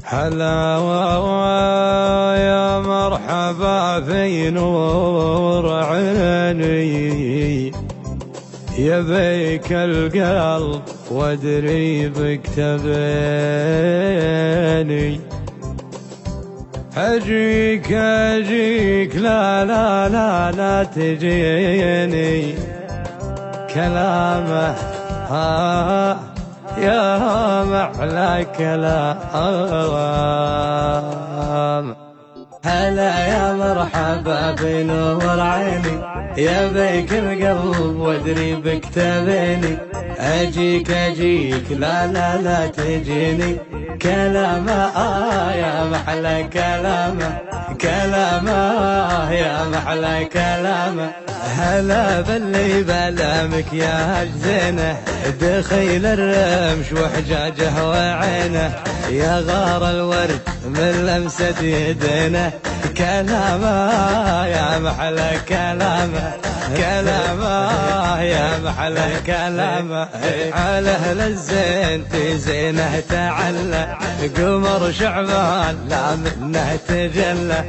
هلا يا مرحبا في نور عيني، يبيك القلب وادري بك تبيني. اجيك لا لا لا لا تجيني، كلامه يا محلى كلام. هلا يا مرحبا بنور عيني، يبيك القلب وادري بك تبيني. اجيك لا لا لا تجيني، كلامه يا محلى كلامه، كلامه يا محلى كلامه. هلا باللي بلامك يا هجزينه، دخيل الرمش وحجاجه وعينه، يا غار الورد من لمسة يدينه. كلامه يا محلى كلامه، كلامه يا محلى كلامه. على اهل الزين في زينه تعلى، قمر شعبان لا منه تجلى،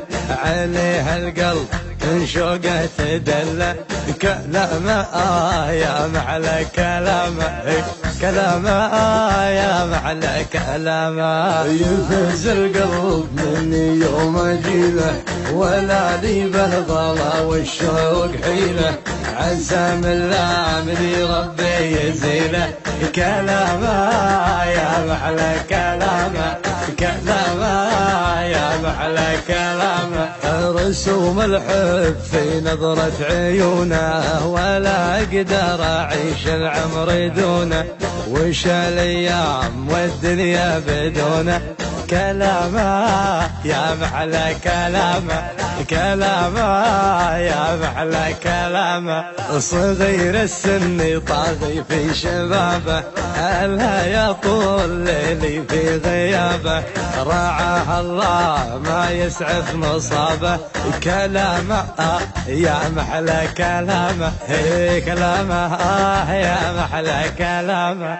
عليه القلب من شوقه تدلى. كلامه يا محلى كلامه، كلامه يا محلى كلامه. يفز القلب مني يوم اجيله، ولا لي بالغلا والشوق حيله، عسى من لامني ربي يزيله. كلامه يا محلى كلامه، كلامه يا محلى كلامه. رسوم الحب في نظرة عيونه، ولا اقدر اعيش العمر دونه، وش الايام والدنيا بدونه. كلامه يا محلى كلامه، كلامه يا محلى كلامه. صغير السن طاغي في شبابه، هلا يا طول ليلي في غيابه، رعاه الله ما يسعف مصابه. كلامه يا محلى كلامه، كلامه يا محلى كلامه.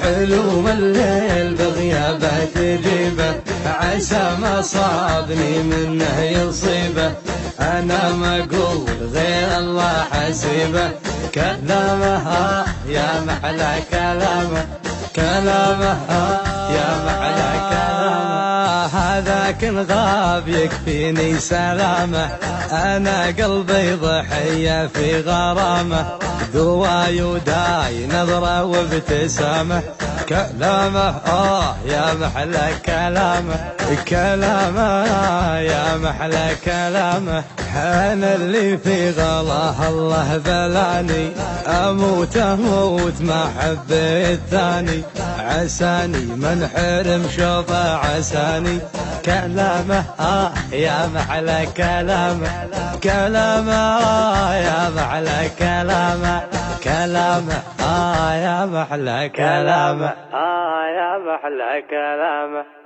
حلو الليل بغيابه تجيبه، عسى ما صابني منه يصيبه، انا ما اقول غير الله حسيبه. كلامه يا محلى كلامه، كلامه يا محلى كلامه. هذاك غاب يكفيني سلامه، انا قلبي ضحيه في غرامه، دواي وداي نظره وابتسامه. كلامه يا محلى كلامه، كلامه يا محلى كلامه. انا اللي في غلاه الله بلاني، اموت اموت ما حبيت ثاني، عساني من حرم شوفه عساني. كلامه يا محلى كلامه، كلامه يا محلى كلامه، كلامه يا محلى كلامه، يا محلى كلامه.